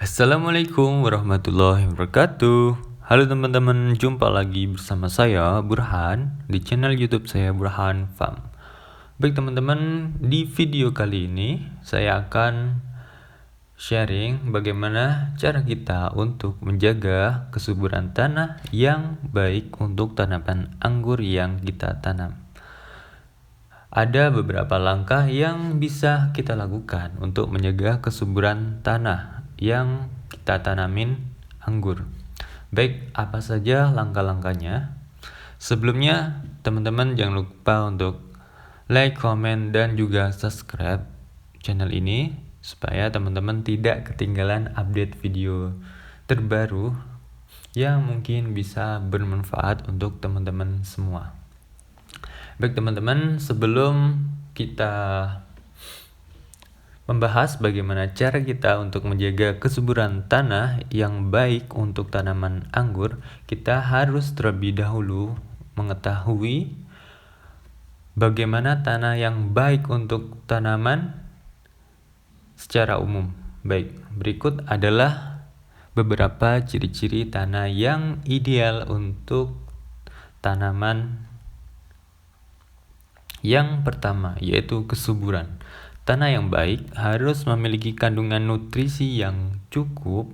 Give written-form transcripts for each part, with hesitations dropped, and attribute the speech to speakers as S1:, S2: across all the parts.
S1: Assalamualaikum warahmatullahi wabarakatuh. Halo teman-teman, jumpa lagi bersama saya Burhan di channel YouTube saya Burhan Farm. Baik teman-teman, di video kali ini saya akan sharing bagaimana cara kita untuk menjaga kesuburan tanah yang baik untuk tanaman anggur yang kita tanam. Ada beberapa langkah yang bisa kita lakukan untuk menjaga kesuburan tanah yang kita tanamin anggur. Baik, apa saja langkah-langkahnya? Sebelumnya, teman-teman jangan lupa untuk like, comment, dan juga subscribe channel ini supaya teman-teman tidak ketinggalan update video terbaru yang mungkin bisa bermanfaat untuk teman-teman semua. Baik teman-teman, sebelum kita membahas bagaimana cara kita untuk menjaga kesuburan tanah yang baik untuk tanaman anggur, kita harus terlebih dahulu mengetahui bagaimana tanah yang baik untuk tanaman secara umum. Baik, berikut adalah beberapa ciri-ciri tanah yang ideal untuk tanaman. Yang pertama yaitu kesuburan. Tanah yang baik harus memiliki kandungan nutrisi yang cukup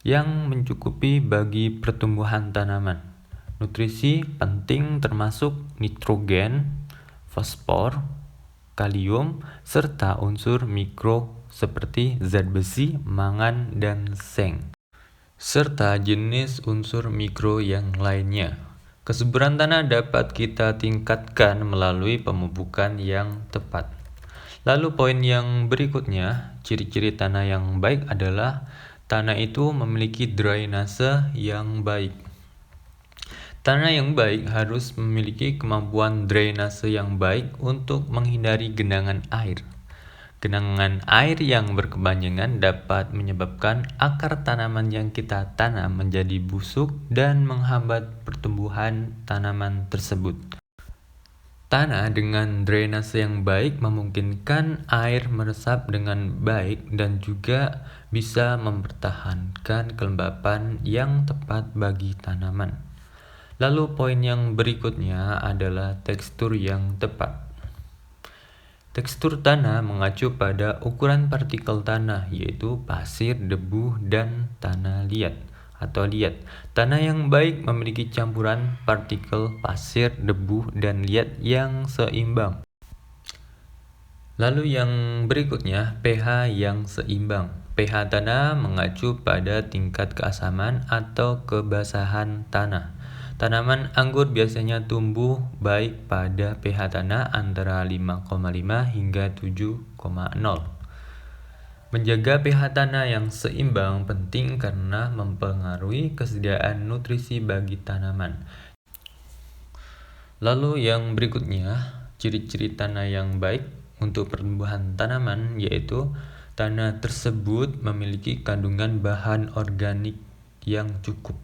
S1: yang mencukupi bagi pertumbuhan tanaman. Nutrisi penting termasuk nitrogen, fosfor, kalium, serta unsur mikro seperti zat besi, mangan, dan seng, serta jenis unsur mikro yang lainnya. Kesuburan tanah dapat kita tingkatkan melalui pemupukan yang tepat. Lalu poin yang berikutnya, ciri-ciri tanah yang baik adalah tanah itu memiliki drainase yang baik. Tanah yang baik harus memiliki kemampuan drainase yang baik untuk menghindari genangan air. Genangan air yang berkepanjangan dapat menyebabkan akar tanaman yang kita tanam menjadi busuk dan menghambat pertumbuhan tanaman tersebut. Tanah dengan drainase yang baik memungkinkan air meresap dengan baik dan juga bisa mempertahankan kelembapan yang tepat bagi tanaman. Lalu poin yang berikutnya adalah tekstur yang tepat. Tekstur tanah mengacu pada ukuran partikel tanah, yaitu pasir, debu, dan tanah liat atau liat. Tanah yang baik memiliki campuran partikel pasir, debu, dan liat yang seimbang. Lalu yang berikutnya, pH yang seimbang. pH tanah mengacu pada tingkat keasaman atau kebasahan tanah. Tanaman anggur biasanya tumbuh baik pada pH tanah antara 5,5 hingga 7,0. Menjaga pH tanah yang seimbang penting karena mempengaruhi kesediaan nutrisi bagi tanaman. Lalu yang berikutnya, ciri-ciri tanah yang baik untuk pertumbuhan tanaman yaitu tanah tersebut memiliki kandungan bahan organik yang cukup.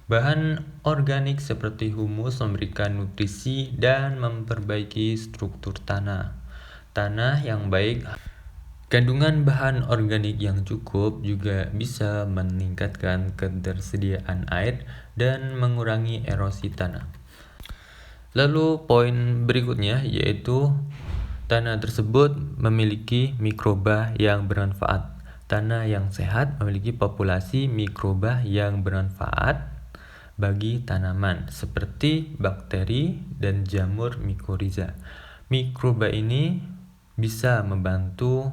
S1: Bahan organik seperti humus memberikan nutrisi dan memperbaiki struktur tanah. Tanah yang baik, kandungan bahan organik yang cukup juga bisa meningkatkan ketersediaan air dan mengurangi erosi tanah. Lalu poin berikutnya yaitu tanah tersebut memiliki mikroba yang bermanfaat. Tanah yang sehat memiliki populasi mikroba yang bermanfaat bagi tanaman seperti bakteri dan jamur mikoriza. Mikroba ini bisa membantu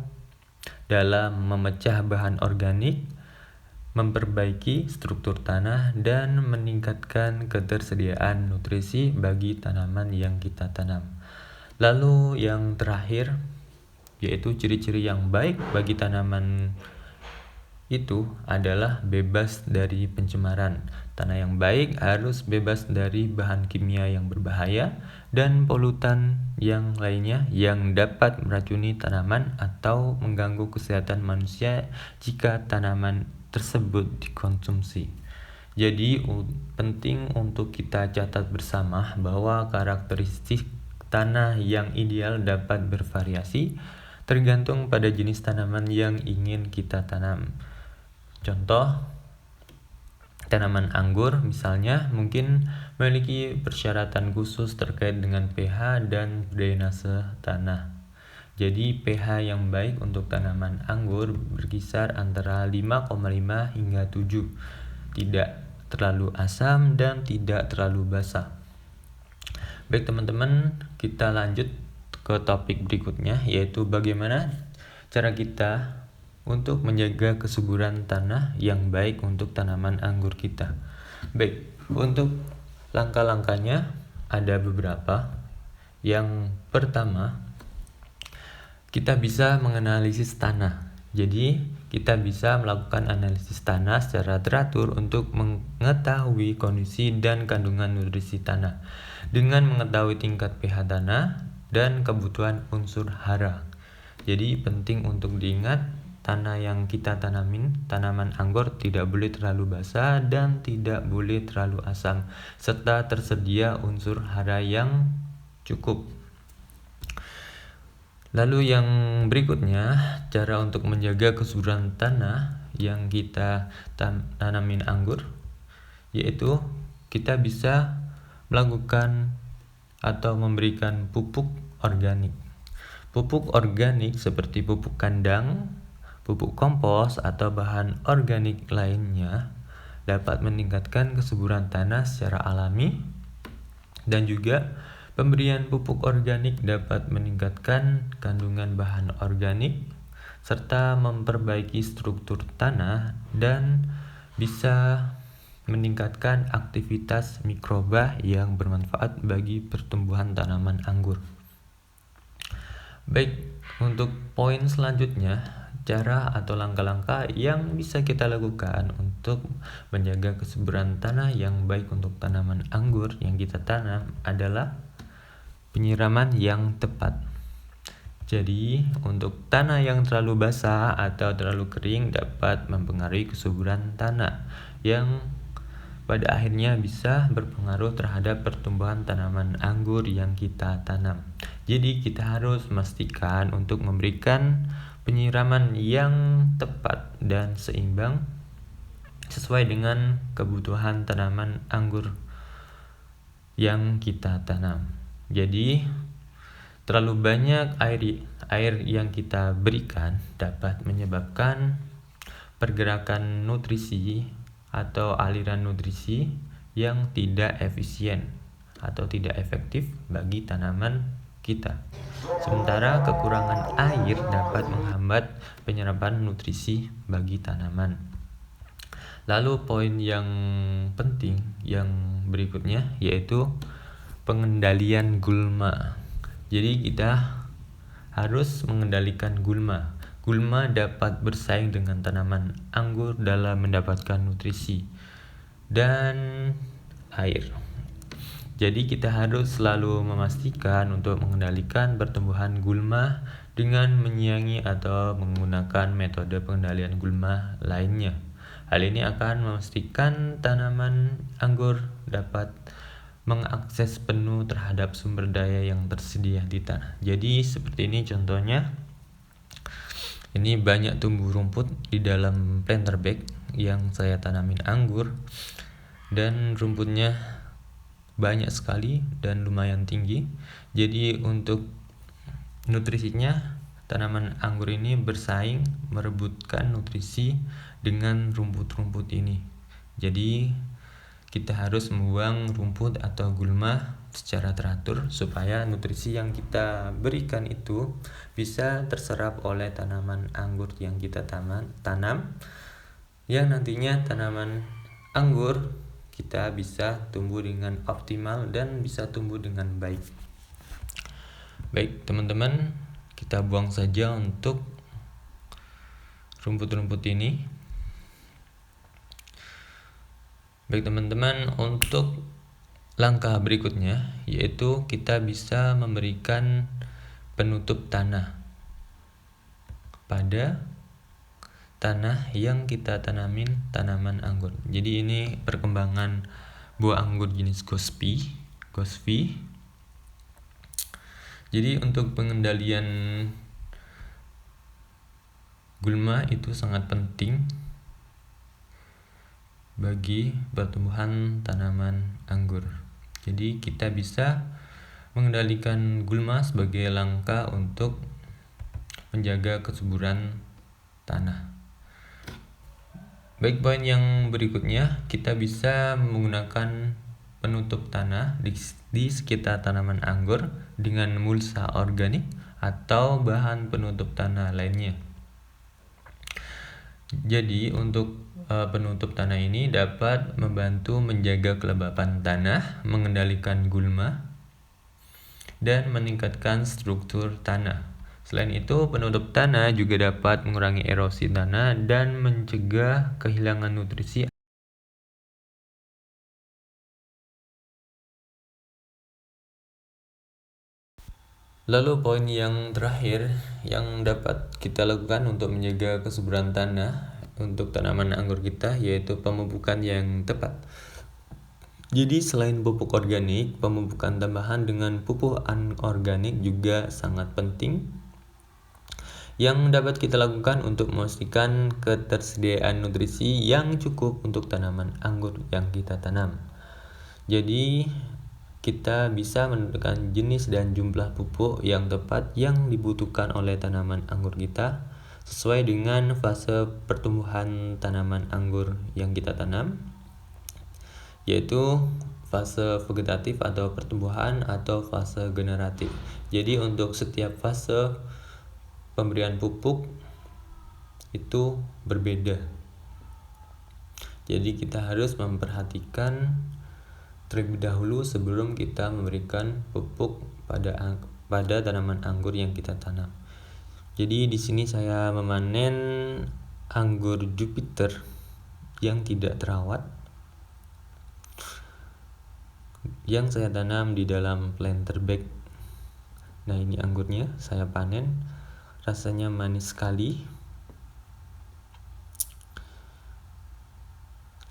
S1: dalam memecah bahan organik, memperbaiki struktur tanah, dan meningkatkan ketersediaan nutrisi bagi tanaman yang kita tanam. Lalu yang terakhir yaitu ciri-ciri yang baik bagi tanaman itu adalah bebas dari pencemaran. Tanah yang baik harus bebas dari bahan kimia yang berbahaya dan polutan yang lainnya yang dapat meracuni tanaman atau mengganggu kesehatan manusia jika tanaman tersebut dikonsumsi. Jadi penting untuk kita catat bersama bahwa karakteristik tanah yang ideal dapat bervariasi. tergantung pada jenis tanaman yang ingin kita tanam. Contoh, tanaman anggur misalnya mungkin memiliki persyaratan khusus terkait dengan pH dan drainase tanah. Jadi pH yang baik untuk tanaman anggur berkisar antara 5,5 hingga 7. Tidak terlalu asam dan tidak terlalu basah. Baik teman-teman, kita lanjut ke topik berikutnya, yaitu bagaimana cara kita untuk menjaga kesuburan tanah yang baik untuk tanaman anggur kita. Baik, untuk langkah-langkahnya ada beberapa. Yang pertama, kita bisa menganalisis tanah. Jadi, kita bisa melakukan analisis tanah secara teratur untuk mengetahui kondisi dan kandungan nutrisi tanah dengan mengetahui tingkat pH tanah dan kebutuhan unsur hara. Jadi, penting untuk diingat, tanah yang kita tanamin, tanaman anggur tidak boleh terlalu basah dan tidak boleh terlalu asam, serta tersedia unsur hara yang cukup. Lalu yang berikutnya, cara untuk menjaga kesuburan tanah yang kita tanamin anggur, yaitu kita bisa melakukan atau memberikan pupuk organik. Pupuk organik seperti pupuk kandang, pupuk kompos, atau bahan organik lainnya dapat meningkatkan kesuburan tanah secara alami, dan juga pemberian pupuk organik dapat meningkatkan kandungan bahan organik serta memperbaiki struktur tanah dan bisa meningkatkan aktivitas mikroba yang bermanfaat bagi pertumbuhan tanaman anggur. Baik, untuk poin selanjutnya, cara atau langkah-langkah yang bisa kita lakukan untuk menjaga kesuburan tanah yang baik untuk tanaman anggur yang kita tanam adalah penyiraman yang tepat. Jadi, untuk tanah yang terlalu basah atau terlalu kering dapat mempengaruhi kesuburan tanah yang pada akhirnya bisa berpengaruh terhadap pertumbuhan tanaman anggur yang kita tanam. Jadi, kita harus memastikan untuk memberikan penyiraman yang tepat dan seimbang sesuai dengan kebutuhan tanaman anggur yang kita tanam. Jadi, terlalu banyak air yang kita berikan dapat menyebabkan pergerakan nutrisi atau aliran nutrisi yang tidak efisien atau tidak efektif bagi tanaman kita. Sementara kekurangan air dapat menghambat penyerapan nutrisi bagi tanaman. Lalu poin yang penting yang berikutnya yaitu pengendalian gulma. Jadi kita harus mengendalikan gulma. Gulma dapat bersaing dengan tanaman anggur dalam mendapatkan nutrisi dan air. Jadi kita harus selalu memastikan untuk mengendalikan pertumbuhan gulma dengan menyiangi atau menggunakan metode pengendalian gulma lainnya. Hal ini akan memastikan tanaman anggur dapat mengakses penuh terhadap sumber daya yang tersedia di tanah. Jadi seperti ini contohnya. Ini banyak tumbuh rumput di dalam planter bag yang saya tanamin anggur, dan rumputnya banyak sekali dan lumayan tinggi. Jadi untuk nutrisinya tanaman anggur ini bersaing merebutkan nutrisi dengan rumput-rumput ini. Jadi kita harus membuang rumput atau gulma secara teratur supaya nutrisi yang kita berikan itu bisa terserap oleh tanaman anggur yang kita tanam, yang nantinya tanaman anggur kita bisa tumbuh dengan optimal dan bisa tumbuh dengan baik. Baik teman-teman, kita buang saja untuk rumput-rumput ini. Baik teman-teman, untuk langkah berikutnya yaitu kita bisa memberikan penutup tanah pada tanah yang kita tanamin tanaman anggur. Jadi ini perkembangan buah anggur jenis Gospi. Jadi untuk pengendalian Gulma itu sangat penting bagi pertumbuhan tanaman anggur. Jadi kita bisa mengendalikan gulma sebagai langkah untuk menjaga kesuburan tanah. Baik, poin yang berikutnya, kita bisa menggunakan penutup tanah di sekitar tanaman anggur dengan mulsa organik atau bahan penutup tanah lainnya. Jadi untuk penutup tanah ini dapat membantu menjaga kelembapan tanah, mengendalikan gulma, dan meningkatkan struktur tanah. Selain itu, penutup tanah juga dapat mengurangi erosi tanah dan mencegah kehilangan nutrisi. Lalu poin yang terakhir yang dapat kita lakukan untuk menjaga kesuburan tanah untuk tanaman anggur kita yaitu pemupukan yang tepat. Jadi selain pupuk organik, pemupukan tambahan dengan pupuk anorganik juga sangat penting yang dapat kita lakukan untuk memastikan ketersediaan nutrisi yang cukup untuk tanaman anggur yang kita tanam. Jadi kita bisa menentukan jenis dan jumlah pupuk yang tepat yang dibutuhkan oleh tanaman anggur kita sesuai dengan fase pertumbuhan tanaman anggur yang kita tanam, yaitu fase vegetatif atau pertumbuhan atau fase generatif. Jadi untuk setiap fase pemberian pupuk itu berbeda. Jadi kita harus memperhatikan terlebih dahulu sebelum kita memberikan pupuk pada tanaman anggur yang kita tanam. Jadi di sini saya memanen anggur Jupiter yang tidak terawat, yang saya tanam di dalam planter bag. Nah, ini anggurnya saya panen, rasanya manis sekali.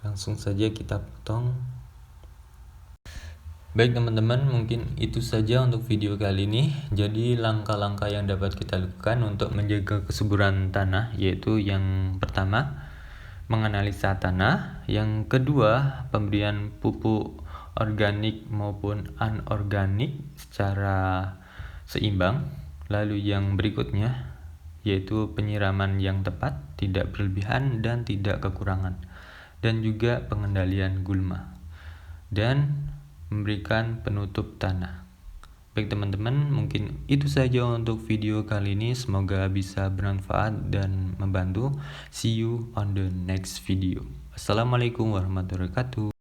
S1: Langsung saja kita potong. Baik teman-teman, mungkin itu saja untuk video kali ini. Jadi langkah-langkah yang dapat kita lakukan untuk menjaga kesuburan tanah yaitu yang pertama, menganalisa tanah. Yang kedua, pemberian pupuk organik maupun anorganik secara seimbang. Lalu yang berikutnya yaitu penyiraman yang tepat, tidak berlebihan dan tidak kekurangan. Dan juga pengendalian gulma. Dan memberikan penutup tanah. Baik teman-teman, mungkin itu saja untuk video kali ini. Semoga bisa bermanfaat dan membantu. See you on the next video. Assalamualaikum warahmatullahi wabarakatuh.